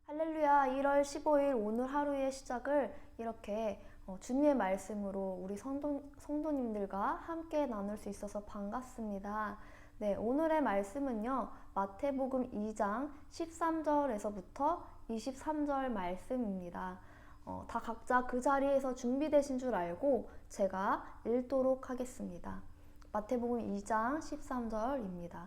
할렐루야. 1월 15일 오늘 하루의 시작을 이렇게 주님의 말씀으로 우리 성도님들과 함께 나눌 수 있어서 반갑습니다. 네, 오늘의 말씀은요, 마태복음 2장 13절에서부터 23절 말씀입니다. 다 각자 그 자리에서 준비되신 줄 알고 제가 읽도록 하겠습니다. 마태복음 2장 13절입니다.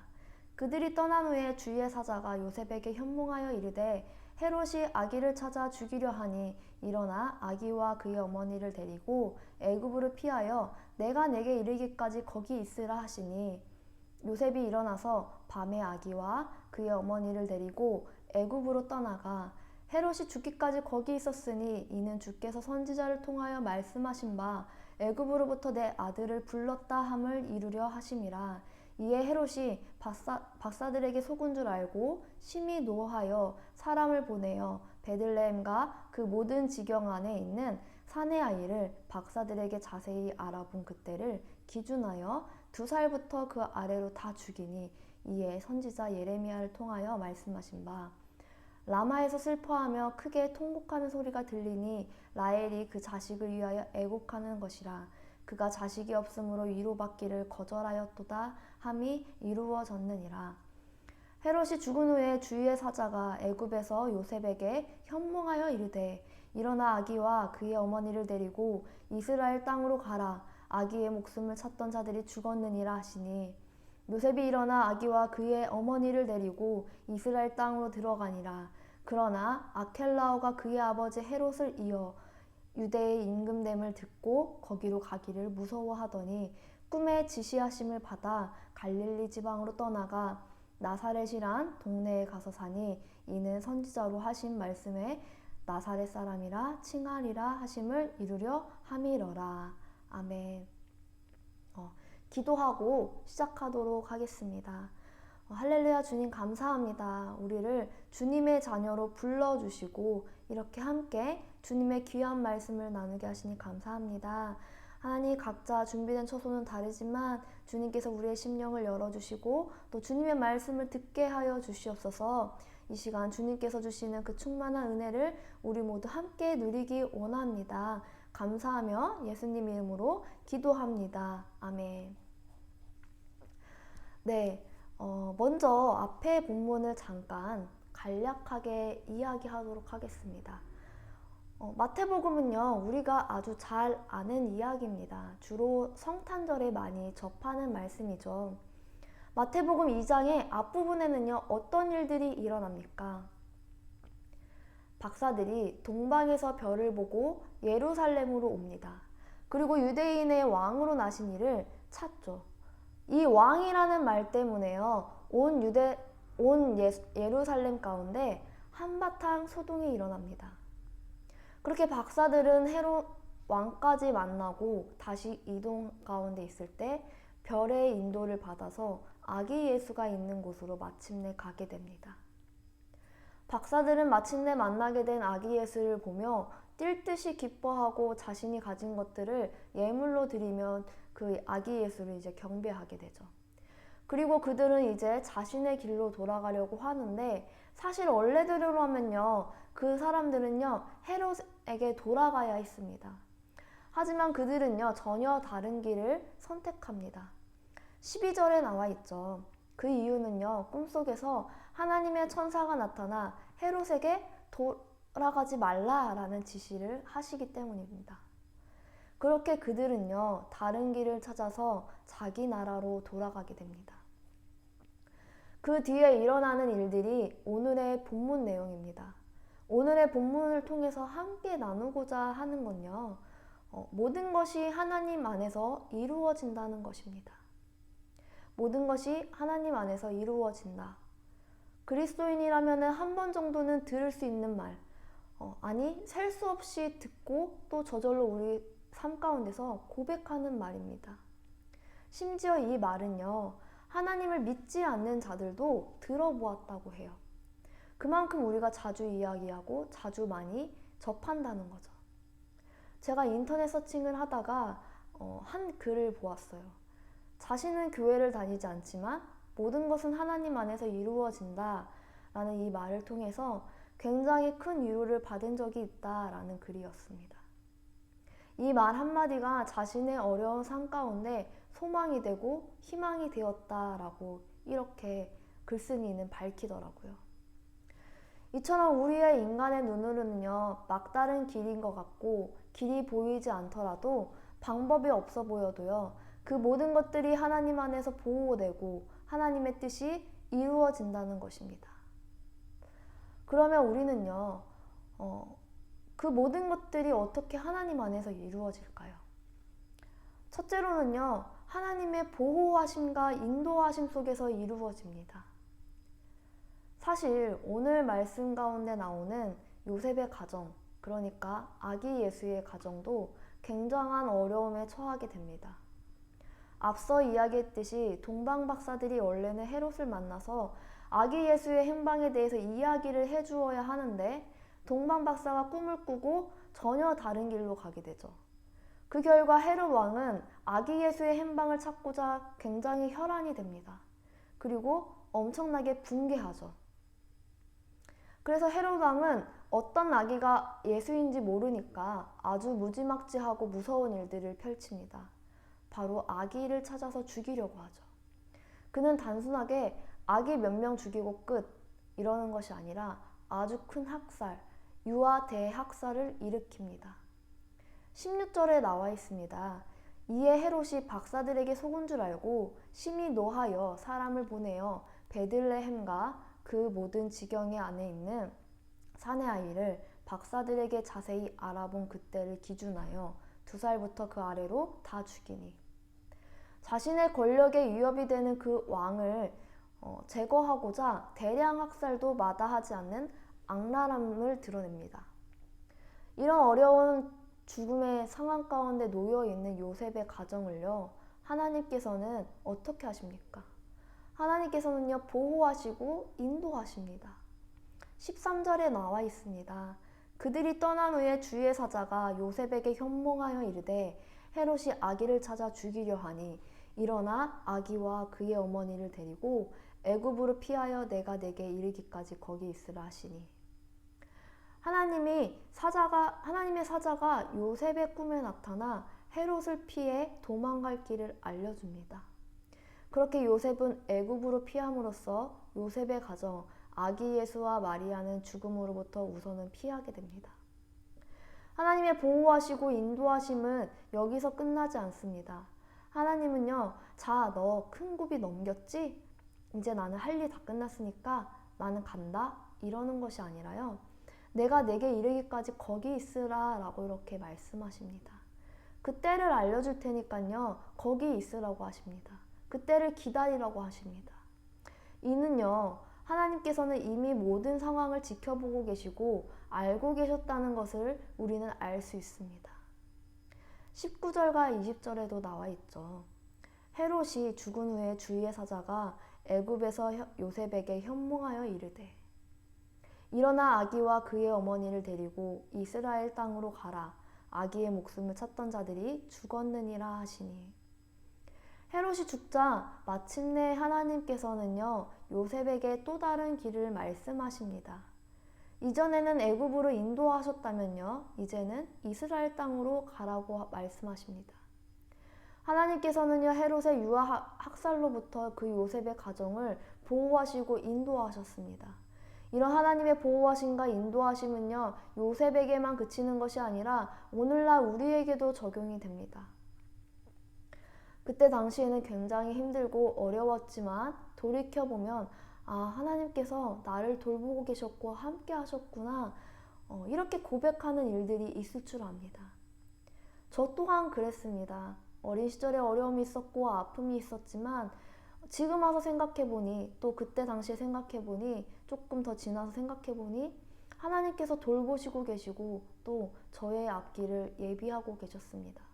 그들이 떠난 후에 주의 사자가 요셉에게 현몽하여 이르되 헤롯이 아기를 찾아 죽이려 하니 일어나 아기와 그의 어머니를 데리고 애굽으로 피하여 내가 내게 이르기까지 거기 있으라 하시니 요셉이 일어나서 밤에 아기와 그의 어머니를 데리고 애굽으로 떠나가 헤롯이 죽기까지 거기 있었으니 이는 주께서 선지자를 통하여 말씀하신 바 애굽으로부터 내 아들을 불렀다 함을 이루려 하심이라. 이에 헤롯이 박사들에게 속은 줄 알고 심히 노하여 사람을 보내어 베들레헴과 그 모든 지경 안에 있는 사내 아이를 박사들에게 자세히 알아본 그때를 기준하여 2살부터 그 아래로 다 죽이니 이에 선지자 예레미야를 통하여 말씀하신 바 라마에서 슬퍼하며 크게 통곡하는 소리가 들리니 라헬이 그 자식을 위하여 애곡하는 것이라. 그가 자식이 없으므로 위로받기를 거절하였도다 함이 이루어졌느니라. 헤롯이 죽은 후에 주의 사자가 애굽에서 요셉에게 현몽하여 이르되 일어나 아기와 그의 어머니를 데리고 이스라엘 땅으로 가라. 아기의 목숨을 찾던 자들이 죽었느니라 하시니 요셉이 일어나 아기와 그의 어머니를 데리고 이스라엘 땅으로 들어가니라. 그러나 아켈라오가 그의 아버지 헤롯을 이어 유대의 임금됨을 듣고 거기로 가기를 무서워하더니 꿈에 지시하심을 받아 갈릴리 지방으로 떠나가 나사렛이란 동네에 가서 사니 이는 선지자로 하신 말씀에 나사렛 사람이라 칭하리라 하심을 이루려 함이러라. 아멘. 기도하고 시작하도록 하겠습니다. 할렐루야. 주님 감사합니다. 우리를 주님의 자녀로 불러주시고 이렇게 함께 주님의 귀한 말씀을 나누게 하시니 감사합니다. 하나님, 각자 준비된 처소는 다르지만 주님께서 우리의 심령을 열어주시고 또 주님의 말씀을 듣게 하여 주시옵소서. 이 시간 주님께서 주시는 그 충만한 은혜를 우리 모두 함께 누리기 원합니다. 감사하며 예수님 이름으로 기도합니다. 아멘. 네, 먼저 앞에 본문을 잠깐 간략하게 이야기하도록 하겠습니다. 마태복음은요, 우리가 아주 잘 아는 이야기입니다. 주로 성탄절에 많이 접하는 말씀이죠. 마태복음 2장의 앞부분에는요, 어떤 일들이 일어납니까? 박사들이 동방에서 별을 보고 예루살렘으로 옵니다. 그리고 유대인의 왕으로 나신 이를 찾죠. 이 왕이라는 말 때문에요, 온 예루살렘 가운데 한바탕 소동이 일어납니다. 그렇게 박사들은 헤롯 왕까지 만나고 다시 이동 가운데 있을 때 별의 인도를 받아서 아기 예수가 있는 곳으로 마침내 가게 됩니다. 박사들은 마침내 만나게 된 아기 예수를 보며 뛸 듯이 기뻐하고 자신이 가진 것들을 예물로 드리면 그 아기 예수를 이제 경배하게 되죠. 그리고 그들은 이제 자신의 길로 돌아가려고 하는데 사실 원래대로 하면요, 그 사람들은요, 헤롯에게 돌아가야 했습니다. 하지만 그들은요, 전혀 다른 길을 선택합니다. 12절에 나와 있죠. 그 이유는요, 꿈속에서 하나님의 천사가 나타나 헤롯에게 돌아가지 말라라는 지시를 하시기 때문입니다. 그렇게 그들은요, 다른 길을 찾아서 자기 나라로 돌아가게 됩니다. 그 뒤에 일어나는 일들이 오늘의 본문 내용입니다. 오늘의 본문을 통해서 함께 나누고자 하는 건요, 모든 것이 하나님 안에서 이루어진다는 것입니다. 모든 것이 하나님 안에서 이루어진다. 그리스도인이라면 한 번 정도는 들을 수 있는 말, 아니 셀 수 없이 듣고 또 저절로 우리 삶 가운데서 고백하는 말입니다. 심지어 이 말은요, 하나님을 믿지 않는 자들도 들어보았다고 해요. 그만큼 우리가 자주 이야기하고 자주 많이 접한다는 거죠. 제가 인터넷 서칭을 하다가 한 글을 보았어요. 자신은 교회를 다니지 않지만 모든 것은 하나님 안에서 이루어진다 라는 이 말을 통해서 굉장히 큰 위로를 받은 적이 있다라는 글이었습니다. 이 말 한마디가 자신의 어려운 삶 가운데 소망이 되고 희망이 되었다라고 이렇게 글쓴이는 밝히더라고요. 이처럼 우리의 인간의 눈으로는요, 막다른 길인 것 같고 길이 보이지 않더라도 방법이 없어 보여도요, 그 모든 것들이 하나님 안에서 보호되고 하나님의 뜻이 이루어진다는 것입니다. 그러면 우리는요, 그 모든 것들이 어떻게 하나님 안에서 이루어질까요? 첫째로는요, 하나님의 보호하심과 인도하심 속에서 이루어집니다. 사실 오늘 말씀 가운데 나오는 요셉의 가정, 그러니까 아기 예수의 가정도 굉장한 어려움에 처하게 됩니다. 앞서 이야기했듯이 동방 박사들이 원래는 헤롯을 만나서 아기 예수의 행방에 대해서 이야기를 해주어야 하는데 동방 박사가 꿈을 꾸고 전혀 다른 길로 가게 되죠. 그 결과 헤롯 왕은 아기 예수의 행방을 찾고자 굉장히 혈안이 됩니다. 그리고 엄청나게 붕괴하죠. 그래서 헤롯 왕은 어떤 아기가 예수인지 모르니까 아주 무지막지하고 무서운 일들을 펼칩니다. 바로 아기를 찾아서 죽이려고 하죠. 그는 단순하게 아기 몇 명 죽이고 끝 이러는 것이 아니라 아주 큰 학살, 유아 대학살을 일으킵니다. 16절에 나와 있습니다. 이에 헤롯이 박사들에게 속은 줄 알고 심히 노하여 사람을 보내어 베들레헴과 그 모든 지경의 안에 있는 사내 아이를 박사들에게 자세히 알아본 그때를 기준하여 2살부터 그 아래로 다 죽이니 자신의 권력에 위협이 되는 그 왕을 제거하고자 대량 학살도 마다하지 않는 악랄함을 드러냅니다. 이런 어려운 죽음의 상황 가운데 놓여 있는 요셉의 가정을요, 하나님께서는 어떻게 하십니까? 하나님께서는요, 보호하시고 인도하십니다. 13절에 나와 있습니다. 그들이 떠난 후에 주의 사자가 요셉에게 현몽하여 이르되 헤롯이 아기를 찾아 죽이려 하니 일어나 아기와 그의 어머니를 데리고 애굽으로 피하여 내가 내게 이르기까지 거기 있으라 하시니 하나님의 사자가 요셉의 꿈에 나타나 헤롯을 피해 도망갈 길을 알려줍니다. 그렇게 요셉은 애굽으로 피함으로써 요셉의 가정 아기 예수와 마리아는 죽음으로부터 우선은 피하게 됩니다. 하나님의 보호하시고 인도하심은 여기서 끝나지 않습니다. 하나님은요, 자, 너 큰 굽이 넘겼지? 이제 나는 할 일 다 끝났으니까 나는 간다? 이러는 것이 아니라요, 내가 내게 이르기까지 거기 있으라 라고 이렇게 말씀하십니다. 그때를 알려줄 테니까요, 거기 있으라고 하십니다. 그때를 기다리라고 하십니다. 이는요, 하나님께서는 이미 모든 상황을 지켜보고 계시고 알고 계셨다는 것을 우리는 알 수 있습니다. 19절과 20절에도 나와 있죠. 헤롯이 죽은 후에 주의 사자가 애굽에서 요셉에게 현몽하여 이르되 일어나 아기와 그의 어머니를 데리고 이스라엘 땅으로 가라. 아기의 목숨을 찾던 자들이 죽었느니라 하시니 헤롯이 죽자 마침내 하나님께서는요, 요셉에게 또 다른 길을 말씀하십니다. 이전에는 애굽으로 인도하셨다면요, 이제는 이스라엘 땅으로 가라고 말씀하십니다. 하나님께서는요, 헤롯의 유아 학살로부터 그 요셉의 가정을 보호하시고 인도하셨습니다. 이런 하나님의 보호하심과 인도하심은요, 요셉에게만 그치는 것이 아니라 오늘날 우리에게도 적용이 됩니다. 그때 당시에는 굉장히 힘들고 어려웠지만 돌이켜보면 하나님께서 나를 돌보고 계셨고 함께 하셨구나, 이렇게 고백하는 일들이 있을 줄 압니다. 저 또한 그랬습니다. 어린 시절에 어려움이 있었고 아픔이 있었지만 지금 와서 생각해보니, 또 그때 당시에 생각해보니, 조금 더 지나서 생각해보니 하나님께서 돌보시고 계시고 또 저의 앞길을 예비하고 계셨습니다.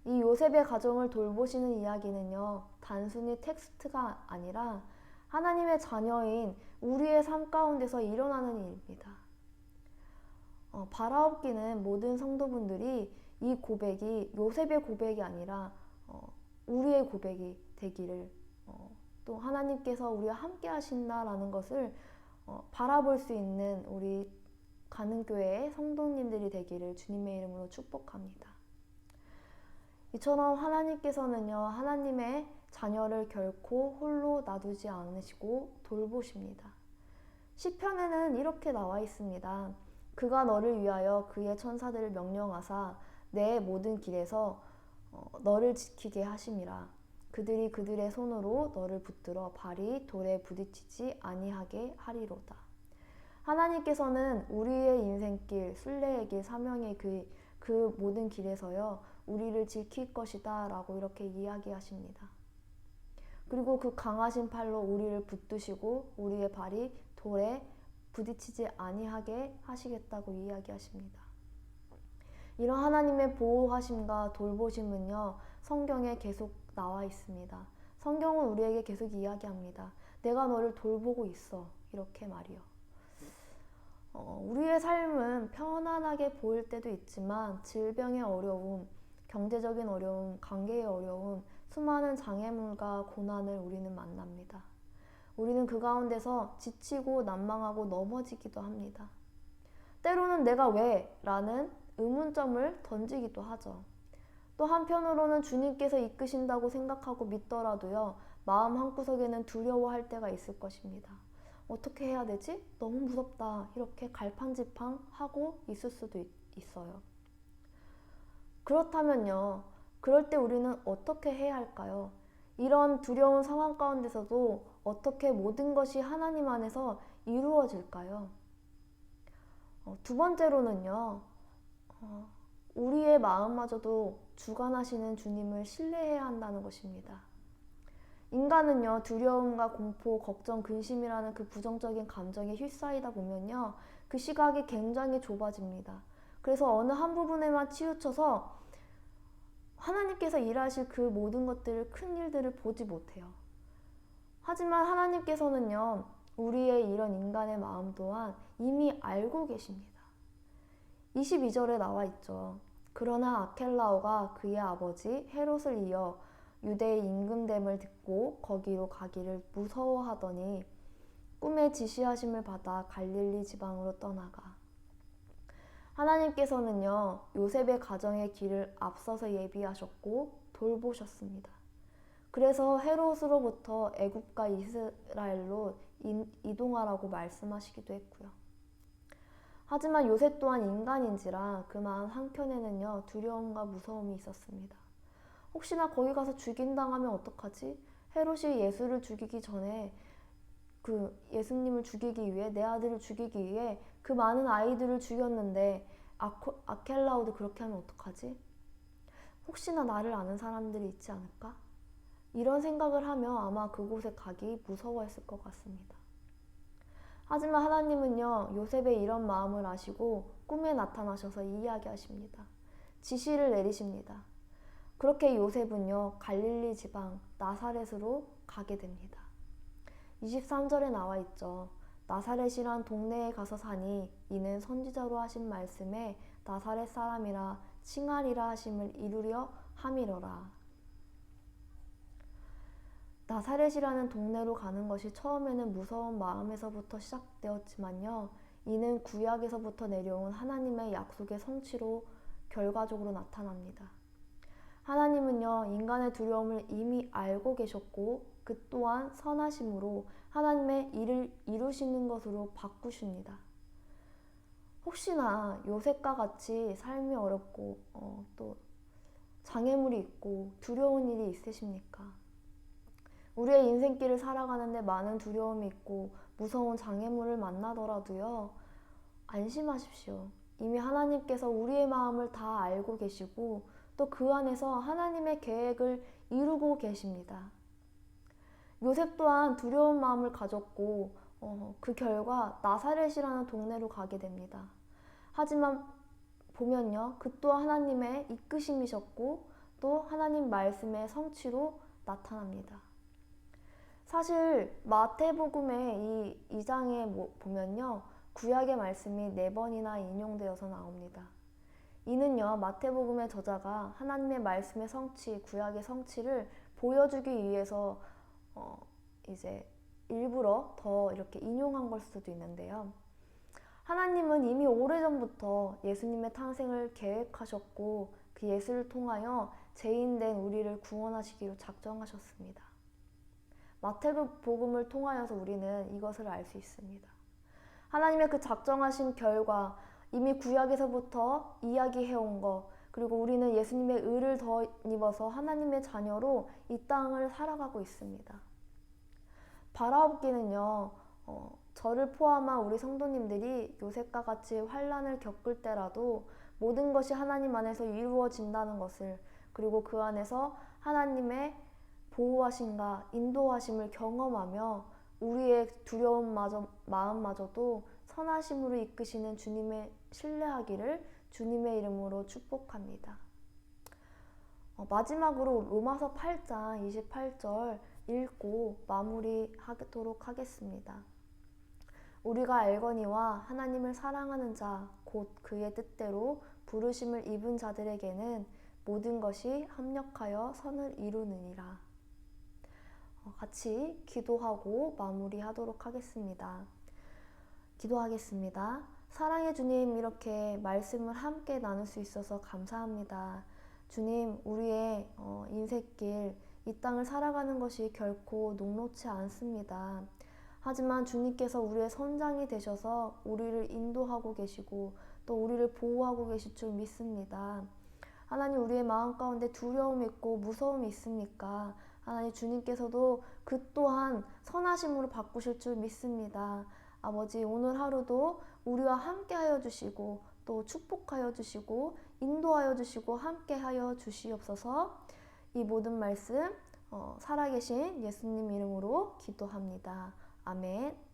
이 요셉의 가정을 돌보시는 이야기는요, 단순히 텍스트가 아니라 하나님의 자녀인 우리의 삶 가운데서 일어나는 일입니다. 바라옵기는 모든 성도분들이 이 고백이 요셉의 고백이 아니라 우리의 고백이 되기를, 또 하나님께서 우리와 함께 하신다라는 것을 바라볼 수 있는 우리 가는교회의 성도님들이 되기를 주님의 이름으로 축복합니다. 이처럼 하나님께서는요, 하나님의 자녀를 결코 홀로 놔두지 않으시고 돌보십니다. 시편에는 이렇게 나와 있습니다. 그가 너를 위하여 그의 천사들을 명령하사 내 모든 길에서 너를 지키게 하심이라. 그들이 그들의 손으로 너를 붙들어 발이 돌에 부딪히지 아니하게 하리로다. 하나님께서는 우리의 인생길, 순례의 길, 사명의 그 모든 길에서요, 우리를 지킬 것이다 라고 이렇게 이야기하십니다. 그리고 그 강하신 팔로 우리를 붙드시고 우리의 발이 돌에 부딪히지 아니하게 하시겠다고 이야기하십니다. 이런 하나님의 보호하심과 돌보심은요, 성경에 계속 나와 있습니다. 성경은 우리에게 계속 이야기합니다. 내가 너를 돌보고 있어. 이렇게 말이요. 우리의 삶은 편안하게 보일 때도 있지만 질병의 어려움, 경제적인 어려움, 관계의 어려움, 수많은 장애물과 고난을 우리는 만납니다. 우리는 그 가운데서 지치고 난망하고 넘어지기도 합니다. 때로는 내가 왜? 라는 의문점을 던지기도 하죠. 또 한편으로는 주님께서 이끄신다고 생각하고 믿더라도요, 마음 한구석에는 두려워할 때가 있을 것입니다. 어떻게 해야 되지? 너무 무섭다. 이렇게 갈팡질팡하고 있을 수도 있어요. 그렇다면요, 그럴 때 우리는 어떻게 해야 할까요? 이런 두려운 상황 가운데서도 어떻게 모든 것이 하나님 안에서 이루어질까요? 두 번째로는요, 우리의 마음마저도 주관하시는 주님을 신뢰해야 한다는 것입니다. 인간은요, 두려움과 공포, 걱정, 근심이라는 그 부정적인 감정에 휩싸이다 보면요, 그 시각이 굉장히 좁아집니다. 그래서 어느 한 부분에만 치우쳐서 하나님께서 일하실 그 모든 것들을, 큰 일들을 보지 못해요. 하지만 하나님께서는요, 우리의 이런 인간의 마음 또한 이미 알고 계십니다. 22절에 나와 있죠. 그러나 아켈라오가 그의 아버지 헤롯을 이어 유대의 임금됨을 듣고 거기로 가기를 무서워하더니 꿈에 지시하심을 받아 갈릴리 지방으로 떠나가. 하나님께서는요, 요셉의 가정의 길을 앞서서 예비하셨고 돌보셨습니다. 그래서 헤롯으로부터 애굽과 이스라엘로 이동하라고 말씀하시기도 했고요. 하지만 요셉 또한 인간인지라 그 마음 한켠에는요, 두려움과 무서움이 있었습니다. 혹시나 거기 가서 죽인당하면 어떡하지? 헤롯이 예수를 죽이기 전에 그 예수님을 죽이기 위해, 내 아들을 죽이기 위해 그 많은 아이들을 죽였는데 아켈라오도 그렇게 하면 어떡하지? 혹시나 나를 아는 사람들이 있지 않을까? 이런 생각을 하며 아마 그곳에 가기 무서워했을 것 같습니다. 하지만 하나님은요, 요셉의 이런 마음을 아시고 꿈에 나타나셔서 이야기하십니다. 지시를 내리십니다. 그렇게 요셉은요, 갈릴리 지방 나사렛으로 가게 됩니다. 23절에 나와 있죠. 나사렛이란 동네에 가서 사니 이는 선지자로 하신 말씀에 나사렛 사람이라 칭하리라 하심을 이루려 함이로라. 나사렛이라는 동네로 가는 것이 처음에는 무서운 마음에서부터 시작되었지만요, 이는 구약에서부터 내려온 하나님의 약속의 성취로 결과적으로 나타납니다. 하나님은요, 인간의 두려움을 이미 알고 계셨고 그 또한 선하심으로 하나님의 일을 이루시는 것으로 바꾸십니다. 혹시나 요셉과 같이 삶이 어렵고 또 장애물이 있고 두려운 일이 있으십니까? 우리의 인생길을 살아가는데 많은 두려움이 있고 무서운 장애물을 만나더라도요, 안심하십시오. 이미 하나님께서 우리의 마음을 다 알고 계시고 또 그 안에서 하나님의 계획을 이루고 계십니다. 요셉 또한 두려운 마음을 가졌고 그 결과 나사렛이라는 동네로 가게 됩니다. 하지만 보면요, 그 또한 하나님의 이끄심이셨고 또 하나님 말씀의 성취로 나타납니다. 사실 마태복음의 이 2장에 보면요, 구약의 말씀이 4번이나 인용되어서 나옵니다. 이는요, 마태복음의 저자가 하나님의 말씀의 성취, 구약의 성취를 보여주기 위해서 이제 일부러 더 이렇게 인용한 걸 수도 있는데요. 하나님은 이미 오래전부터 예수님의 탄생을 계획하셨고 그 예수를 통하여 죄인된 우리를 구원하시기로 작정하셨습니다. 마태복음을 통하여서 우리는 이것을 알 수 있습니다. 하나님의 그 작정하신 결과 이미 구약에서부터 이야기해온 것, 그리고 우리는 예수님의 의를 덧입어서 하나님의 자녀로 이 땅을 살아가고 있습니다. 바라옵기는요, 저를 포함한 우리 성도님들이 요셉과 같이 환난을 겪을 때라도 모든 것이 하나님 안에서 이루어진다는 것을, 그리고 그 안에서 하나님의 보호하심과 인도하심을 경험하며 우리의 두려운 마음마저도 선하심으로 이끄시는 주님의 신뢰하기를 주님의 이름으로 축복합니다. 마지막으로 로마서 8장 28절 읽고 마무리하도록 하겠습니다. 우리가 알거니와 하나님을 사랑하는 자, 곧 그의 뜻대로 부르심을 입은 자들에게는 모든 것이 합력하여 선을 이루느니라. 같이 기도하고 마무리하도록 하겠습니다. 기도하겠습니다. 사랑의 주님, 이렇게 말씀을 함께 나눌 수 있어서 감사합니다. 주님, 우리의 인생길, 이 땅을 살아가는 것이 결코 녹록지 않습니다. 하지만 주님께서 우리의 선장이 되셔서 우리를 인도하고 계시고 또 우리를 보호하고 계실 줄 믿습니다. 하나님, 우리의 마음 가운데 두려움이 있고 무서움이 있습니까? 하나님, 주님께서도 그 또한 선하심으로 바꾸실 줄 믿습니다. 아버지, 오늘 하루도 우리와 함께 하여 주시고 또 축복하여 주시고 인도하여 주시고 함께 하여 주시옵소서. 이 모든 말씀 살아계신 예수님 이름으로 기도합니다. 아멘.